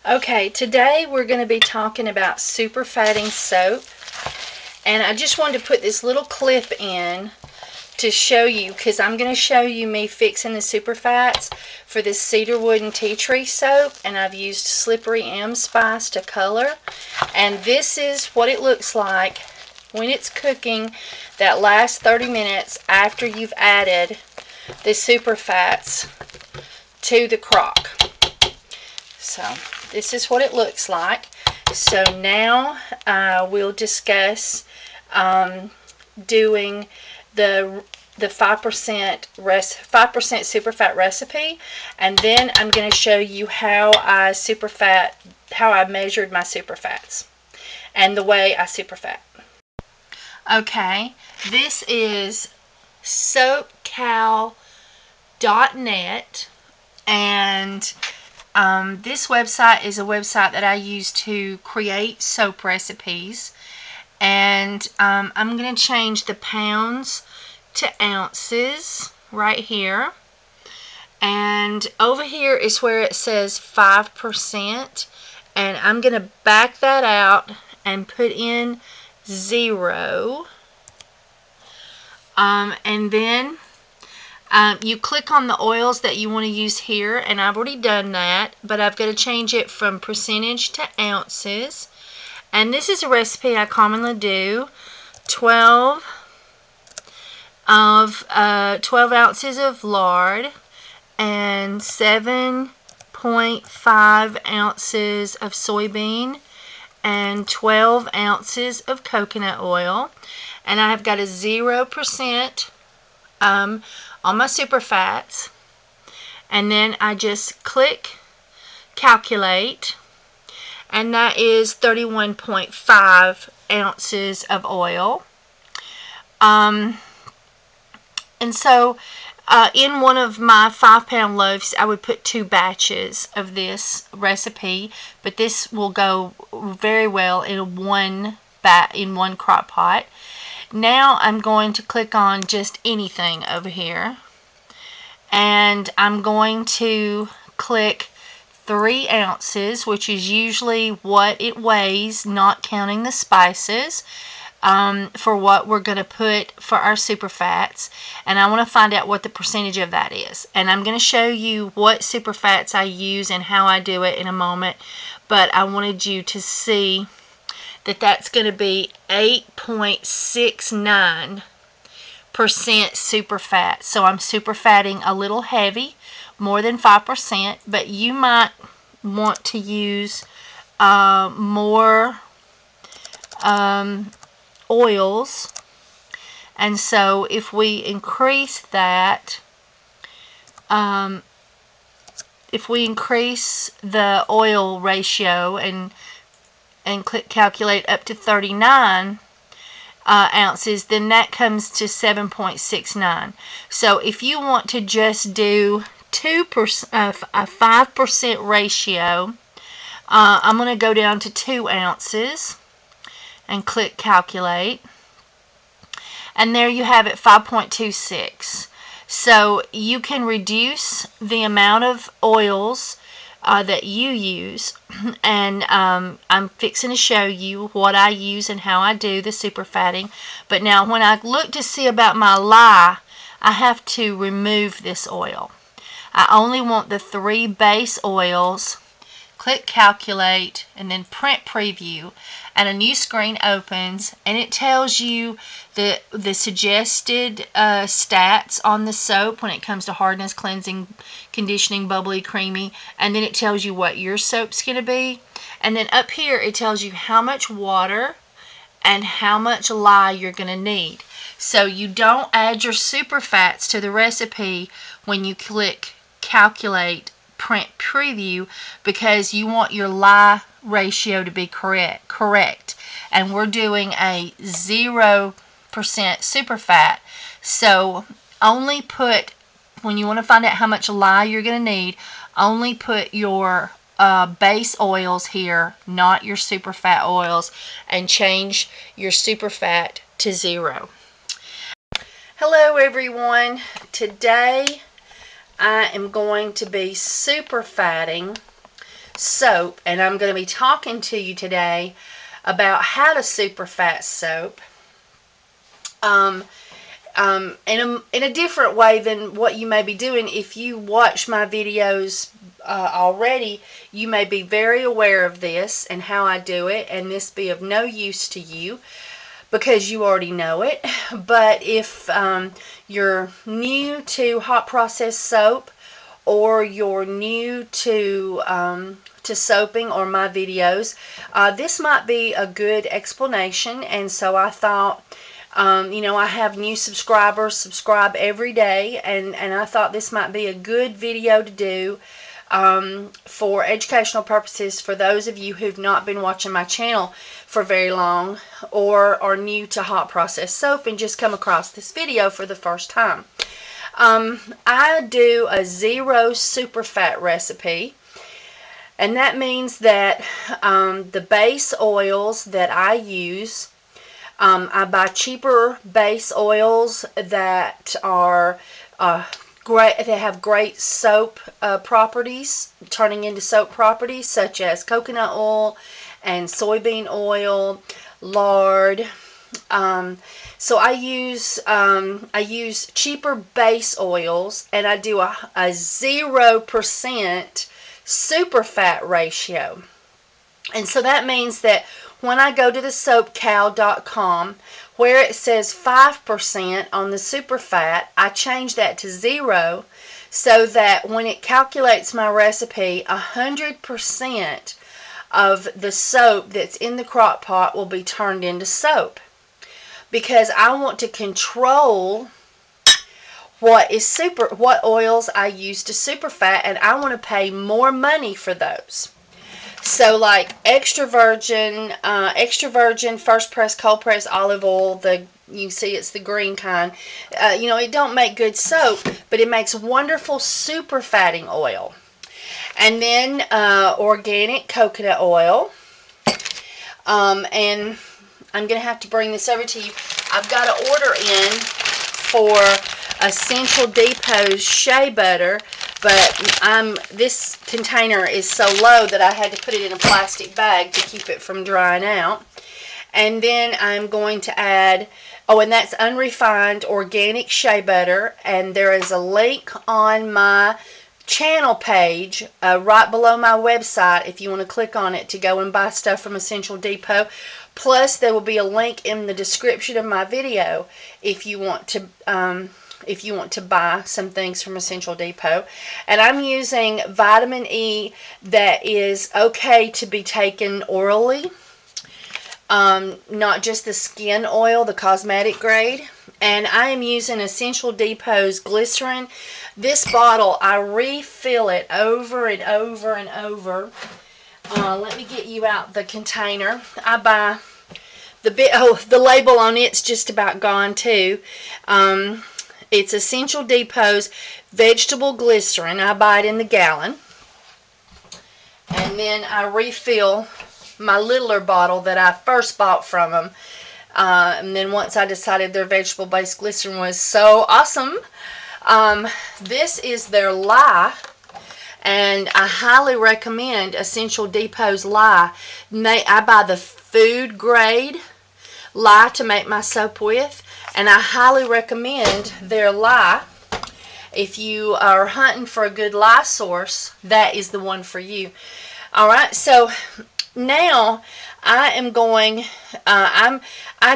Okay, today we're going to be talking about super fatting soap, and I just wanted to put this little clip in to show you, because I'm going to show you me fixing the super fats for this cedarwood and tea tree soap, and I've used Slippery M Spice to color, and this is what it looks like when it's cooking that last 30 minutes after you've added the super fats to the crock. So this is what it looks like. So now we'll discuss doing the 5% super fat recipe, and then I'm going to show you how I measured my super fats and the way I super fat. Okay, this is soapcal.net, and this website is a website that I use to create soap recipes, and I'm going to change the pounds to ounces right here, and over here is where it says 5%, and I'm going to back that out and put in 0, and then you click on the oils that you want to use here, and I've already done that, but I've got to change it from percentage to ounces. And this is a recipe I commonly do: 12 ounces of lard and 7.5 ounces of soybean and 12 ounces of coconut oil. And I have got a 0% on my super fats, and then I just click calculate, and that is 31.5 ounces of oil. And so in one of my 5-pound loaves I would put 2 batches of this recipe, but this will go very well in one crock pot. Now I'm going to click on just anything over here, and I'm going to click 3 ounces, which is usually what it weighs, not counting the spices, for what we're going to put for our super fats. And I want to find out what the percentage of that is. And I'm going to show you what super fats I use and how I do it in a moment, but I wanted you to see that that's going to be 8.69% super fat. So I'm super fatting a little heavy, more than 5%, but you might want to use more oils. And so if we increase that, if we increase the oil ratio and click calculate up to 39 ounces, then that comes to 7.69. So if you want to just do 5% ratio, I'm going to go down to 2 ounces and click calculate, and there you have it, 5.26. So you can reduce the amount of oils that you use, and I'm fixing to show you what I use and how I do the super fatting. But now when I look to see about my lye, I have to remove this oil. I only want the 3 base oils. Click calculate and then print preview, and a new screen opens, and it tells you the suggested stats on the soap when it comes to hardness, cleansing, conditioning, bubbly, creamy, and then it tells you what your soap's going to be. And then up here it tells you how much water and how much lye you're going to need. So you don't add your super fats to the recipe when you click calculate print preview, because you want your lye ratio to be correct, and we're doing a 0% super fat. So only put, when you want to find out how much lye you're going to need, only put your base oils here, not your super fat oils, and change your super fat to 0. Hello everyone. Today I am going to be super fatting soap, and I'm going to be talking to you today about how to super fat soap in a different way than what you may be doing. If you watch my videos already, you may be very aware of this and how I do it, and this be of no use to you because you already know it. But if you're new to hot process soap, or you're new to soaping or my videos, this might be a good explanation. And so I thought, I have new subscribers subscribe every day, and I thought this might be a good video to do for educational purposes for those of you who've not been watching my channel for very long, or are new to hot process soap and just come across this video for the first time. I do a 0 super fat recipe, and that means that the base oils that I use, I buy cheaper base oils that are great. They have great soap properties, turning into soap properties, such as coconut oil and soybean oil, lard. So I use cheaper base oils, and I do a 0% super fat ratio. And so that means that when I go to the soapcow.com, where it says 5% on the super fat, I change that to 0, so that when it calculates my recipe, 100% of the soap that's in the crock pot will be turned into soap. Because I want to control what oils I use to super fat, and I want to pay more money for those. So like extra virgin, first press, cold press olive oil, you see it's the green kind. It don't make good soap, but it makes wonderful super fatting oil. And then organic coconut oil, and I'm going to have to bring this over to you. I've got to order in for Essential Depot's shea butter, but this container is so low that I had to put it in a plastic bag to keep it from drying out. And then I'm going to add, and that's unrefined organic shea butter, and there is a link on my channel page right below my website if you want to click on it to go and buy stuff from Essential Depot. Plus there will be a link in the description of my video if you want to buy some things from Essential Depot. And I'm using vitamin E that is okay to be taken orally, not just the skin oil, the cosmetic grade. And I am using Essential Depot's glycerin. This bottle, I refill it over and over and over. Let me get you out the container. I buy the label on it's just about gone too. It's Essential Depot's vegetable glycerin. I buy it in the gallon. And then I refill my littler bottle that I first bought from them. And then once I decided their vegetable-based glycerin was so awesome, this is their lye, and I highly recommend Essential Depot's lye. I buy the food grade lye to make my soap with, and I highly recommend their lye. If you are hunting for a good lye source, that is the one for you. Alright, so now I am going, I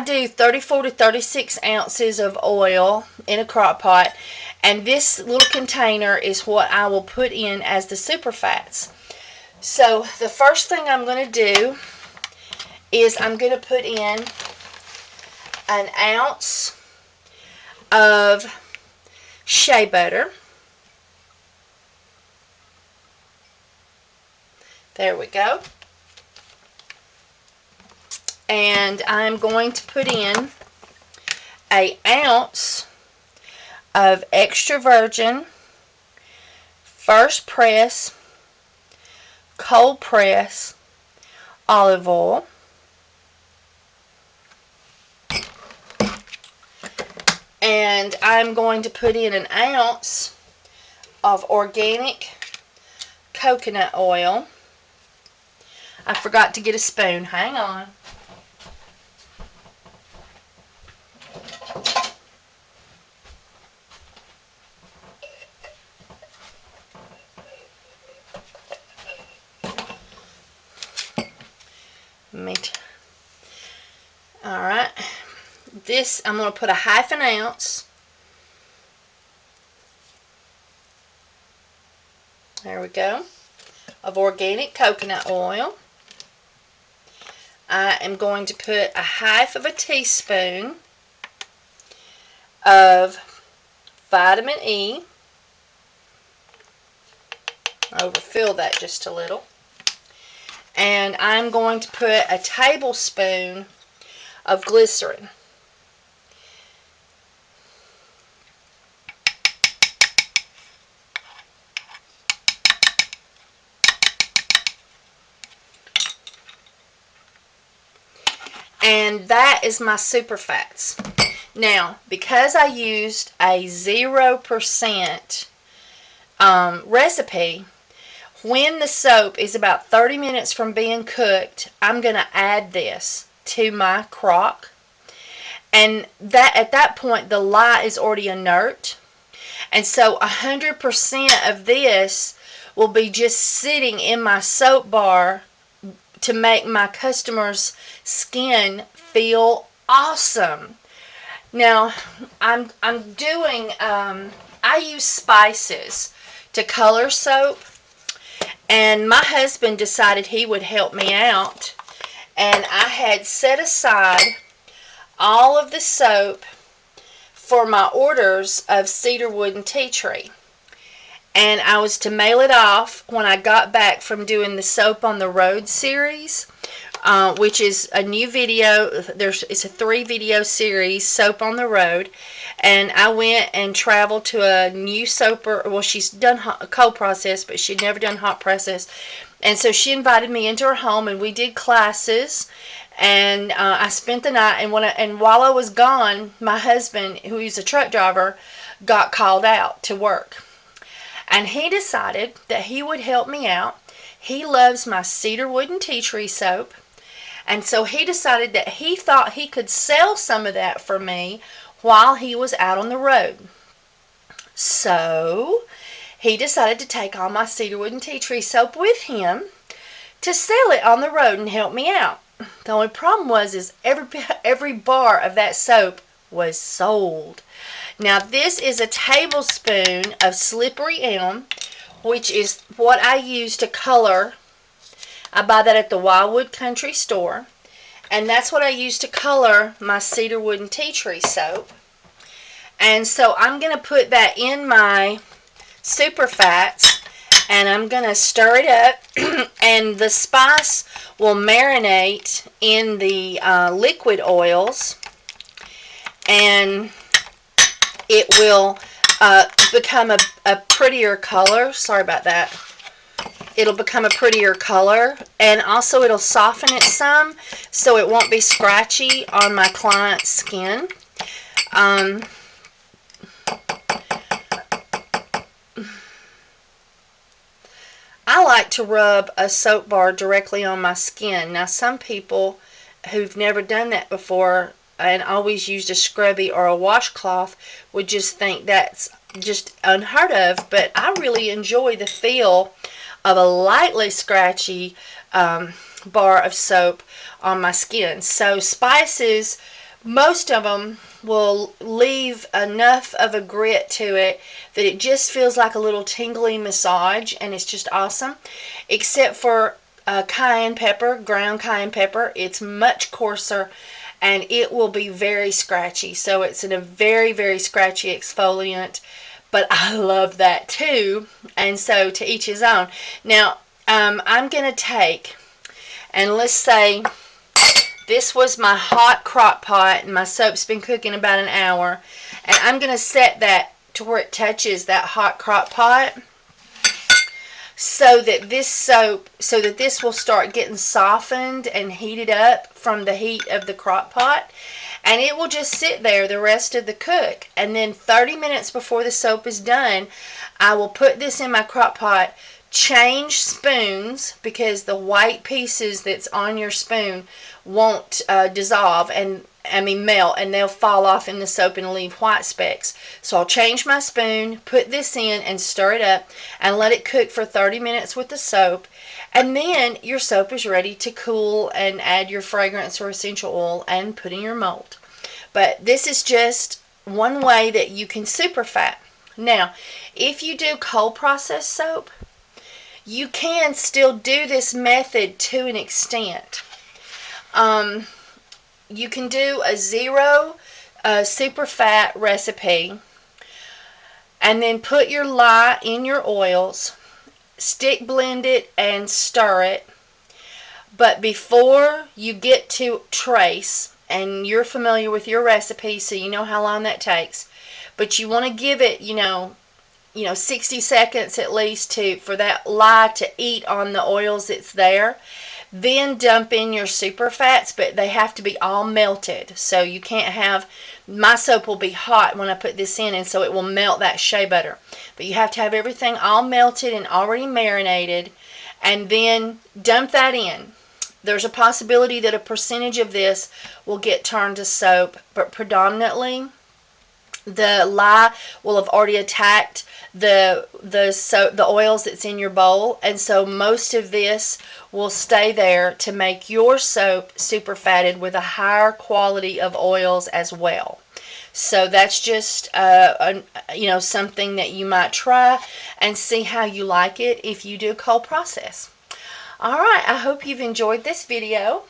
do 34 to 36 ounces of oil in a crock pot, and this little container is what I will put in as the super fats. So the first thing I'm going to do is I'm going to put in an ounce of shea butter. There we go. And I'm going to put in an ounce of extra virgin, first press, cold press olive oil. And I'm going to put in an ounce of organic coconut oil. I forgot to get a spoon. Hang on. Alright. This, I'm going to put a 1/2 ounce. There we go. Of organic coconut oil. I am going to put a 1/2 teaspoon of vitamin E. Overfill that just a little. And I'm going to put a tablespoon of glycerin. And that is my super fats. Now, because I used a 0% recipe, when the soap is about 30 minutes from being cooked, I'm going to add this to my crock. And that at that point, the lye is already inert. And so 100% of this will be just sitting in my soap bar to make my customer's skin feel awesome. Now, I use spices to color soap, and my husband decided he would help me out, and I had set aside all of the soap for my orders of cedarwood and tea tree. And I was to mail it off when I got back from doing the Soap on the Road series, which is a new video. It's a 3-video series, Soap on the Road. And I went and traveled to a new soaper. Well, she's done cold process, but she'd never done hot process. And so she invited me into her home, and we did classes. And I spent the night. And while I was gone, my husband, who is a truck driver, got called out to work. And he decided that he would help me out. He loves my cedarwood and tea tree soap. And so he decided that he thought he could sell some of that for me while he was out on the road. So he decided to take all my cedarwood and tea tree soap with him to sell it on the road and help me out. The only problem is every bar of that soap was sold. Now, this is a tablespoon of slippery elm, which is what I use to color. I buy that at the Wildwood Country Store. And that's what I use to color my cedarwood and tea tree soap. And so I'm going to put that in my super fats, and I'm going to stir it up. And the spice will marinate in the liquid oils, and it will become a prettier color. Sorry about that. It'll become a prettier color, and also it'll soften it some so it won't be scratchy on my client's skin. I like to rub a soap bar directly on my skin. Now, some people who've never done that before and always used a scrubby or a washcloth would just think that's just unheard of, but I really enjoy the feel of a lightly scratchy bar of soap on my skin. So spices, most of them will leave enough of a grit to it that it just feels like a little tingly massage, and it's just awesome. Except for cayenne pepper, ground cayenne pepper. It's much coarser, and it will be very scratchy. So it's a very, very scratchy exfoliant, but I love that too. And so to each his own. Now, I'm going to take, and let's say this was my hot crock pot, and my soap's been cooking about an hour, and I'm going to set that to where it touches that hot crock pot, so that this will start getting softened and heated up from the heat of the crock pot, and it will just sit there the rest of the cook. And then 30 minutes before the soap is done, I will put this in my crock pot, Change spoons, because the white pieces that's on your spoon won't dissolve and melt, and they'll fall off in the soap and leave white specks. So I'll change my spoon, put this in and stir it up and let it cook for 30 minutes with the soap, and then your soap is ready to cool and add your fragrance or essential oil and put in your mold. But this is just one way that you can super fat. Now, if you do cold processed soap, you can still do this method to an extent. You can do a zero super fat recipe and then put your lye in your oils, stick blend it and stir it. But before you get to trace, and you're familiar with your recipe so you know how long that takes, but you want to give it, 60 seconds at least for that lye to eat on the oils that's there. Then dump in your super fats, but they have to be all melted. So you can't have, my soap will be hot when I put this in, and so it will melt that shea butter. But you have to have everything all melted and already marinated, and then dump that in. There's a possibility that a percentage of this will get turned to soap, but predominantly the lye will have already attacked the oils that's in your bowl, and so most of this will stay there to make your soap super fatted with a higher quality of oils as well. So that's just something that you might try and see how you like it if you do cold process. Alright, I hope you've enjoyed this video.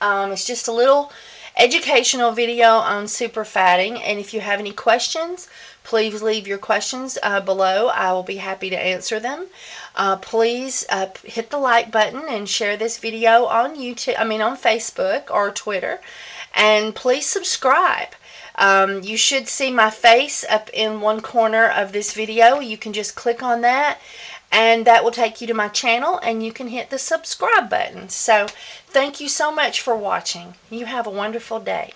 It's just a little educational video on super fatting, and if you have any questions, please leave your questions below. I will be happy to answer them. Please hit the like button and share this video on on Facebook or Twitter, and please subscribe. You should see my face up in one corner of this video. You can just click on that, and that will take you to my channel, and you can hit the subscribe button. So thank you so much for watching. You have a wonderful day.